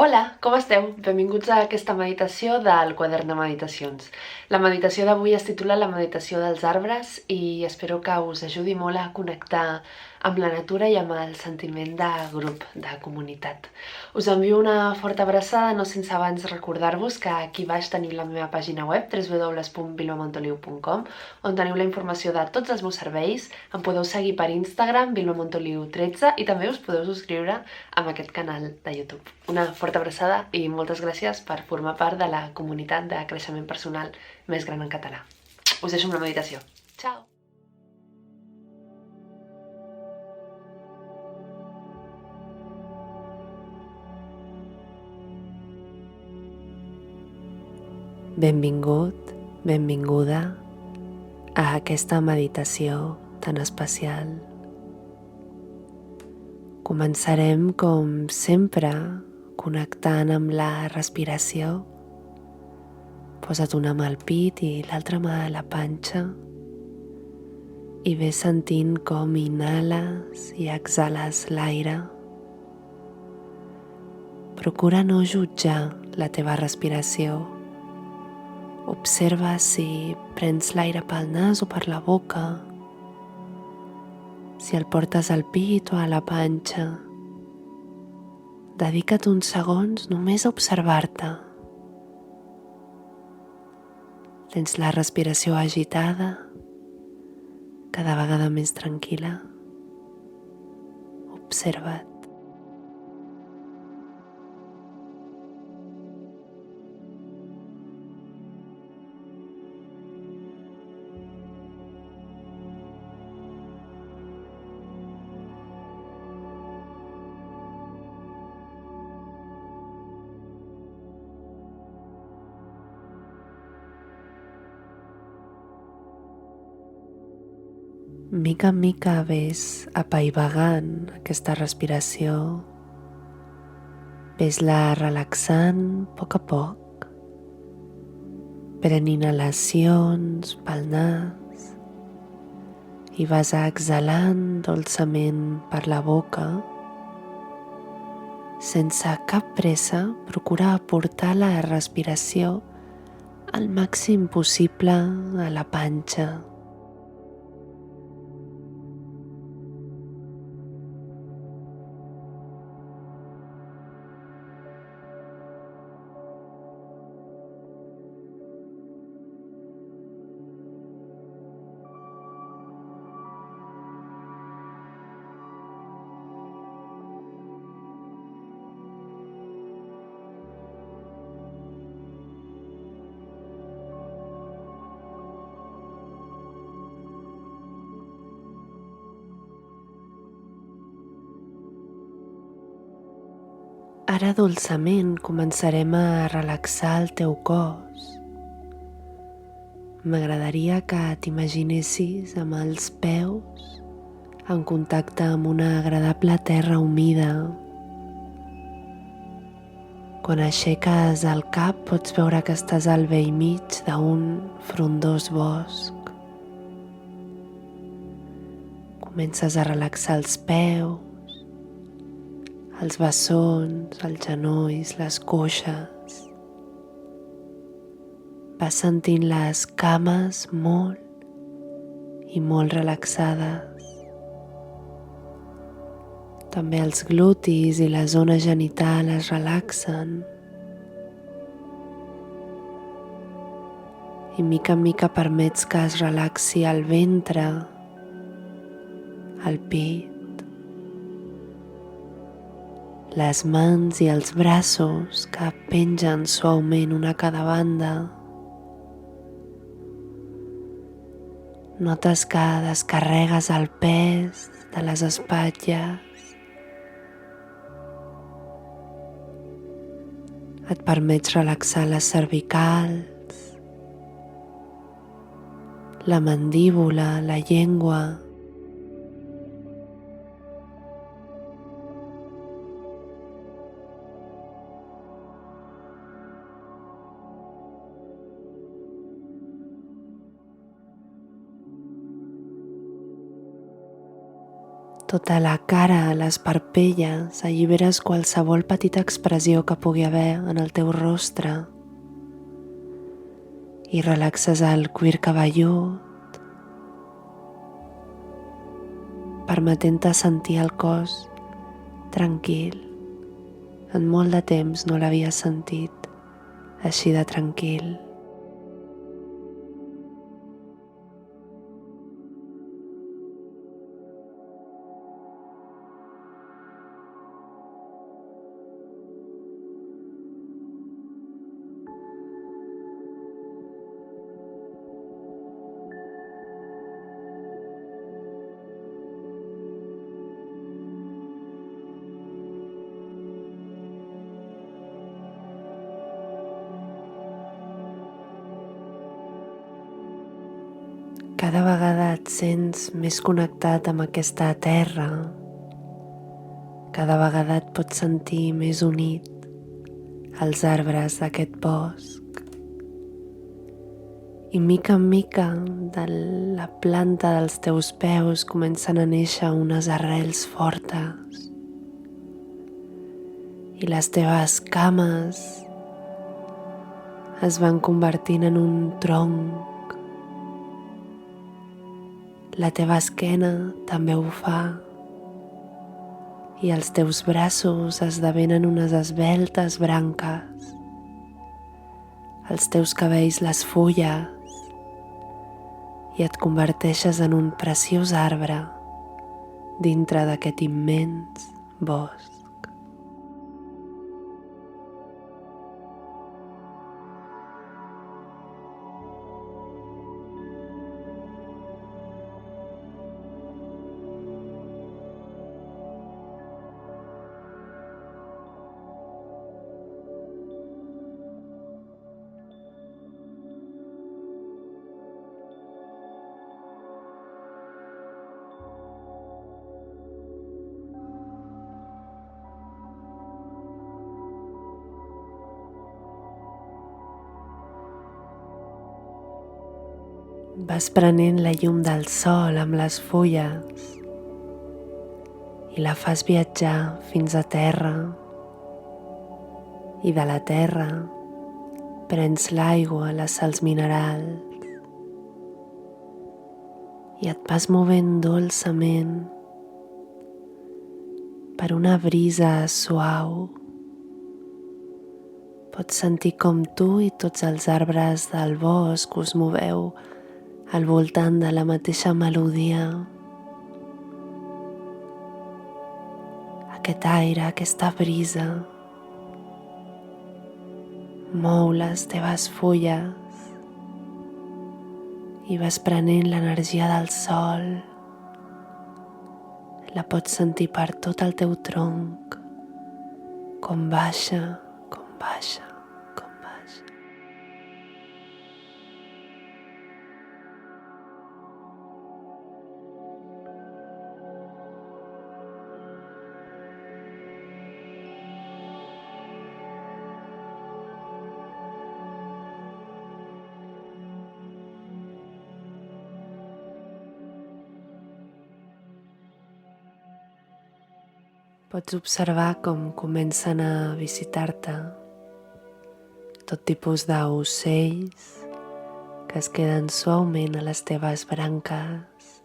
Hola, com esteu? Benvinguts a aquesta meditació del quadern de meditacions. La meditació d'avui es titula La meditació dels arbres i espero que us ajudi molt a connectar amb la natura i amb el sentiment de grup, de comunitat. Us envio una forta abraçada, no sense abans recordar-vos que aquí baix teniu la meva pàgina web www.vilmamontoliu.com, on teniu la informació de tots els meus serveis. Em podeu seguir per Instagram, vilmamontoliu13, i també us podeu subscriure amb aquest canal de YouTube. Una forta abraçada i moltes gràcies per formar part de la comunitat de creixement personal més gran en català. Us deixo amb la meditació. Ciao! Benvingut, benvinguda a aquesta meditació tan especial. Començarem, com sempre, connectant amb la respiració. Posa't una mà al pit i l'altra mà a la panxa i ves sentint com inhales i exhales l'aire. Procura no jutjar la teva respiració. Observa si prens l'aire pel nas o per la boca, si el portes al pit o a la panxa. Dedica't uns segons només a observar-te. Tens la respiració agitada, cada vegada més tranquil·la. Observa't. Mica en mica ves apaivagant aquesta respiració, ves-la relaxant a poc. Pren inhalacions pel nas i vas exhalant dolçament per la boca. Sense cap pressa, procura aportar la respiració al màxim possible a la panxa. Ara dolçament començarem a relaxar el teu cos. M'agradaria que t'imaginessis amb els peus en contacte amb una agradable terra humida. Quan aixeques el cap pots veure que estàs al bell mig d'un frondós bosc. Comences a relaxar els peus, els bessons, els genolls, les coixes. Vas sentint les cames molt i molt relaxades. També els glutis i la zona genital es relaxen. I mica en mica permets que es relaxi el ventre, el pit, les mans i els braços que pengen suaument una a cada banda. Notes que descarregues el pes de les espatlles. Et permets relaxar les cervicals, la mandíbula, la llengua. Tota la cara, les parpelles, alliberes qualsevol petita expressió que pugui haver en el teu rostre i relaxes el cuir cabellut, permetent-te sentir el cos tranquil. En molt de temps no l'havia sentit així de tranquil. Cada vegada et sents més connectat amb aquesta terra. Cada vegada et pots sentir més unit als arbres d'aquest bosc. I mica en mica de la planta dels teus peus comencen a néixer unes arrels fortes. I les teves cames es van convertint en un tronc. La teva esquena també ho fa i els teus braços esdevenen unes esveltes branques, els teus cabells les fulles i et converteixes en un preciós arbre dintre d'aquest immens bosc. Vas prenent la llum del sol amb les fulles i la fas viatjar fins a terra i de la terra prens l'aigua, les sals minerals i et vas movent dolçament per una brisa suau. Pots sentir com tu i tots els arbres del bosc us moveu al voltant de la mateixa melodia. Aquest aire, aquesta brisa, mou les teves fulles i vas prenent l'energia del sol. La pots sentir per tot el teu tronc, com baixa, com baixa, com baixa. Pots observar com comencen a visitar-te tot tipus d'ocells que es queden suaument a les teves branques.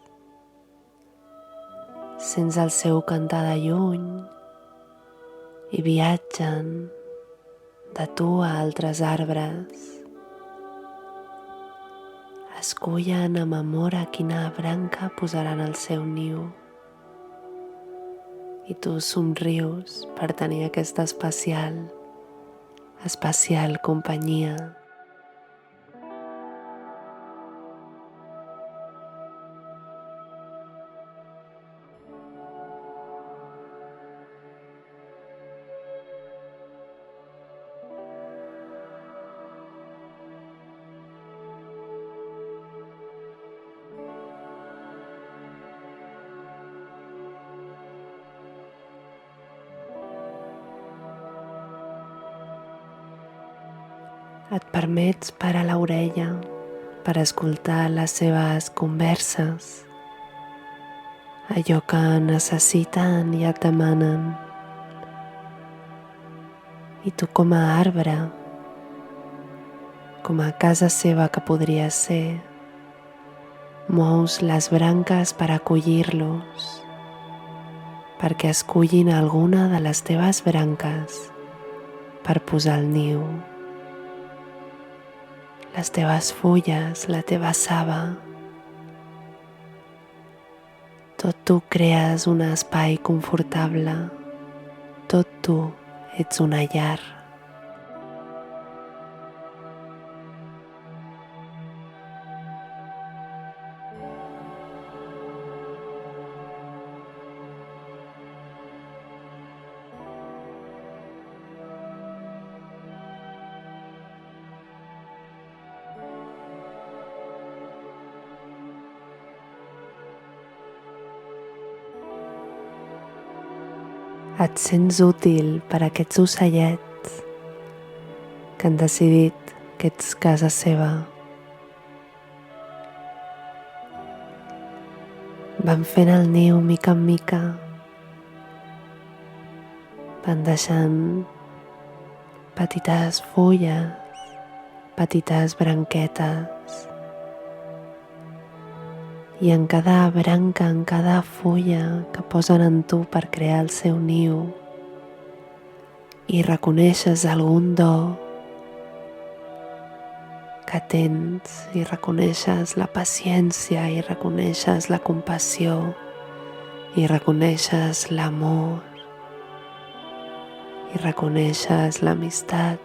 Sents el seu cantar de lluny i viatgen de tu a altres arbres. Escullen amb amor a quina branca posaran el seu niu. I tu somrius per tenir aquesta especial companyia. Et permets parar l'orella per escoltar les seves converses allò que necessiten i et demanen. I tu com a arbre, com a casa seva que podria ser, mous les branques per acollir-los, perquè escullin alguna de les teves branques per posar el niu. Les teves fulles, la teva saba. Tot tu crees un espai confortable. Tot tu ets una llar. Et sents útil per a aquests ocellets que han decidit que ets casa seva. Van fent el niu mica en mica, van deixant petites fulles, petites branquetes, i en cada branca, en cada fulla que posen en tu per crear el seu niu, i reconeixes algun do que tens, i reconeixes la paciència, i reconeixes la compassió, i reconeixes l'amor, i reconeixes l'amistat.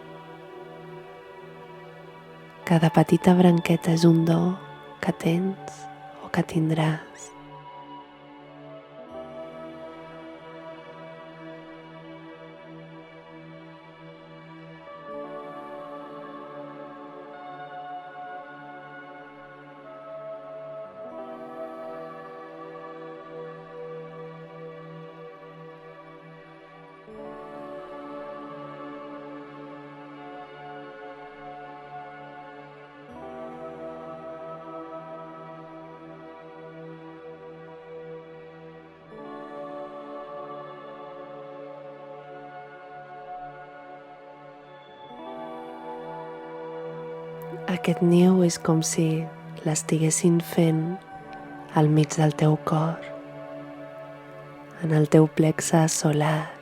Cada petita branqueta és un do que tens o que tindràs. Aquest niu és com si l'estiguessin fent al mig del teu cor, en el teu plexe solar,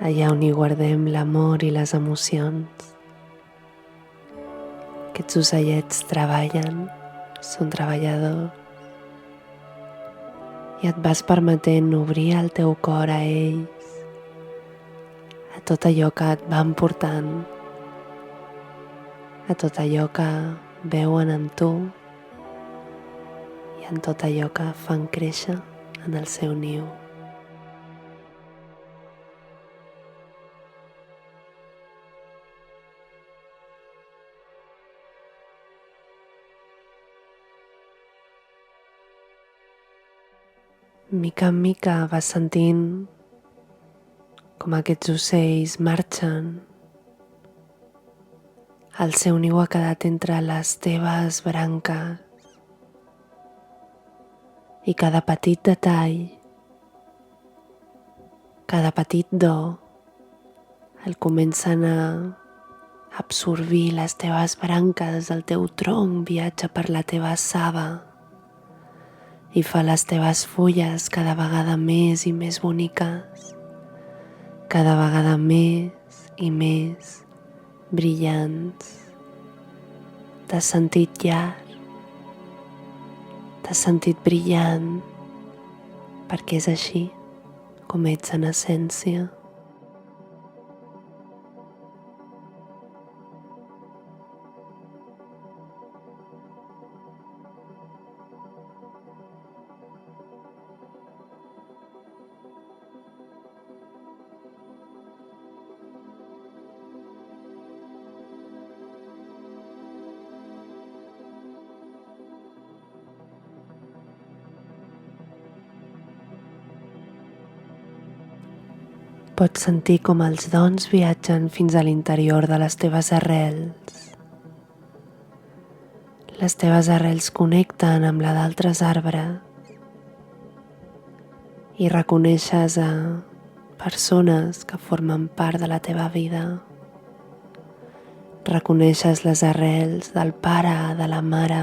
allà on hi guardem l'amor i les emocions. Aquests ocellets treballen, són treballadors, i et vas permetent obrir el teu cor a ells, a tot allò que et van portant, a tot allò que veuen en tu i en tot allò que fan créixer en el seu niu. Mica en mica vas sentint com aquests ocells marxen. El seu niu ha quedat entre les teves branques i cada petit detall, cada petit do, el comencen a absorbir les teves branques, el teu tronc viatja per la teva saba i fa les teves fulles cada vegada més i més boniques, cada vegada més i més brillants. T'has sentit llar, t'has sentit brillant, perquè és així com ets en essència. Pots sentir com els dons viatgen fins a l'interior de les teves arrels. Les teves arrels connecten amb la d'altres arbres i reconeixes a persones que formen part de la teva vida. Reconeixes les arrels del pare, de la mare,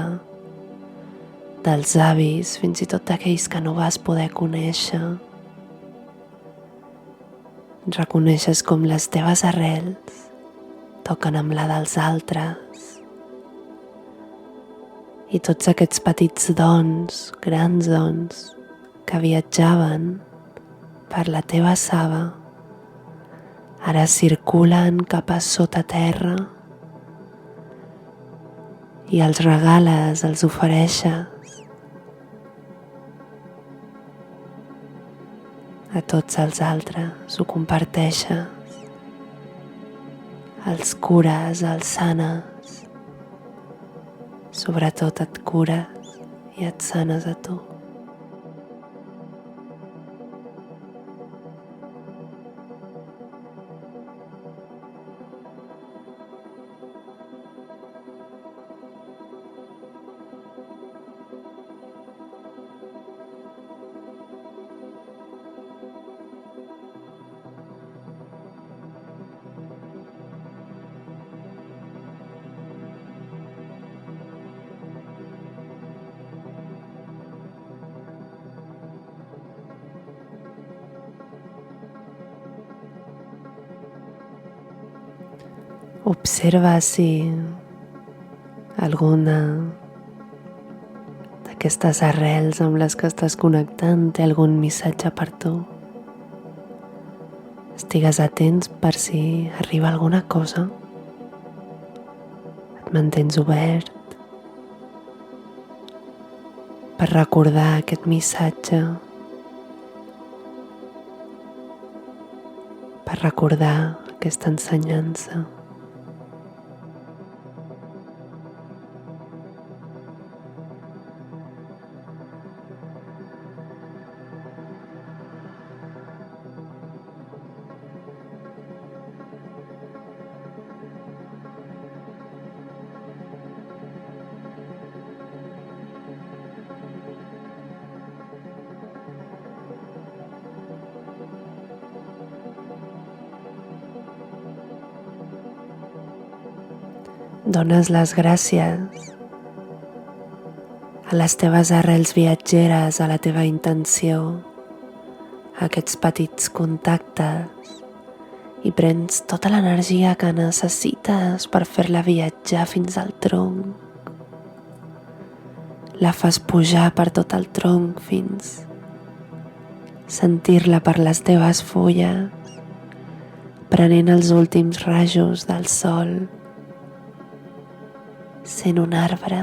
dels avis, fins i tot d'aquells que no vas poder conèixer. Reconeixes com les teves arrels toquen amb la dels altres i tots aquests petits dons, grans dons, que viatjaven per la teva saba, ara circulen cap a sota terra i els regales, els ofereixes a tots els altres, ho comparteixes, els cures, els sanes, sobretot et cures i et sanes a tu. Observa si alguna d'aquestes arrels amb les que estàs connectant té algun missatge per tu. Estigues atents per si arriba alguna cosa. Et mantens obert per recordar aquest missatge, per recordar aquesta ensenyança. Dones les gràcies a les teves arrels viatgeres, a la teva intenció, a aquests petits contactes i prens tota l'energia que necessites per fer-la viatjar fins al tronc. La fas pujar per tot el tronc fins sentir-la per les teves fulles, prenent els últims rajos del sol, sent un arbre,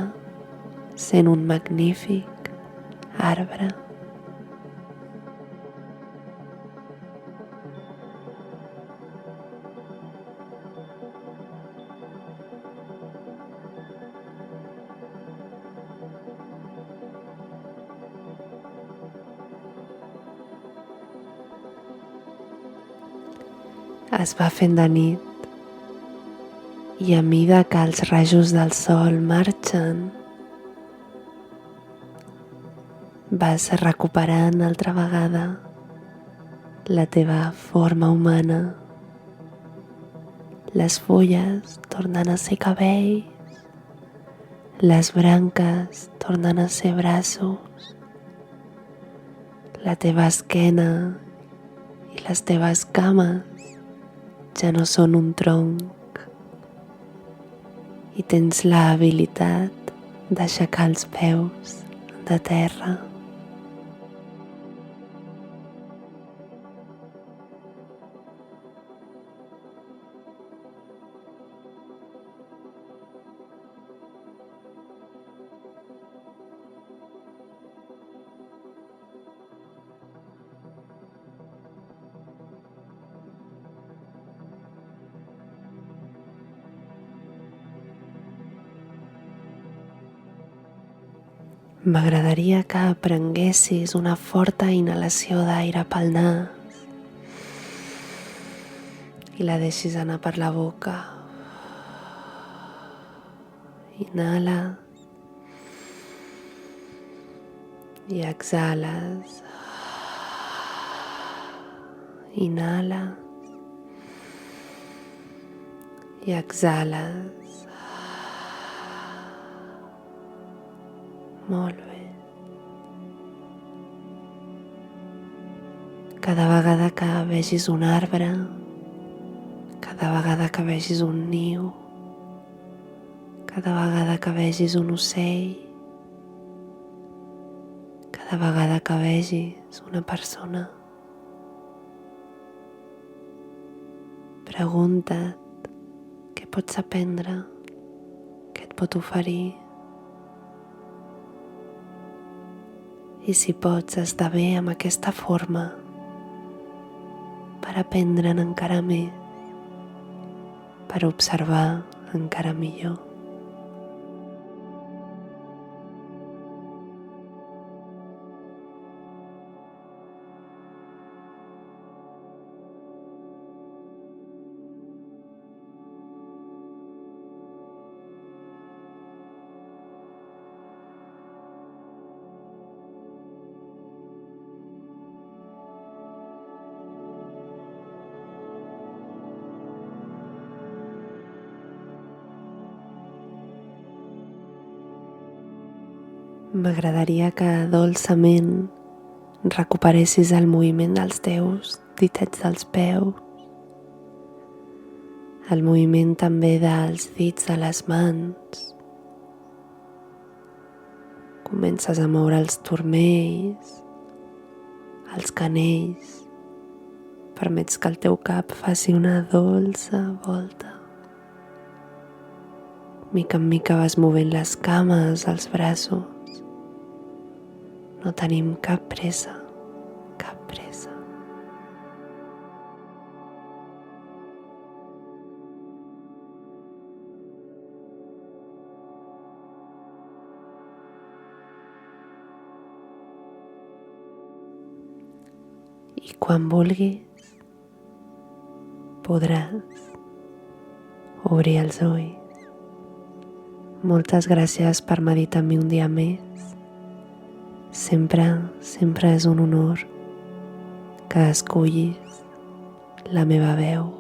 sent un magnífic arbre. Es va fent de nit i a mida que els rajos del sol marxen, vas recuperant altra vegada la teva forma humana. Les fulles tornen a ser cabells, les branques tornen a ser braços, la teva esquena i les teves cames ja no són un tronc i tens la habilitat d'aixecar els peus de terra. M'agradaria que prenguessis una forta inhalació d'aire pel nas i la deixis anar per la boca. Inhales i exhales. Inhala i exhales. Molt bé. Cada vegada que vegis un arbre, cada vegada que vegis un niu, cada vegada que vegis un ocell, cada vegada que vegis una persona, pregunta't què pots aprendre, què et pot oferir, i si pots esdevé amb aquesta forma per aprendre'n encara més, per observar encara millor. M'agradaria que dolçament recuperessis el moviment dels teus ditets dels peus, el moviment també dels dits de les mans. Comences a moure els turmells, els canells, permets que el teu cap faci una dolça volta. Mica en mica vas movent les cames, els braços. No tenim cap pressa, cap pressa. I quan vulguis, podràs obrir els ulls. Moltes gràcies per meditar amb mi un dia més. Sempre és un honor que escollis la meva veu.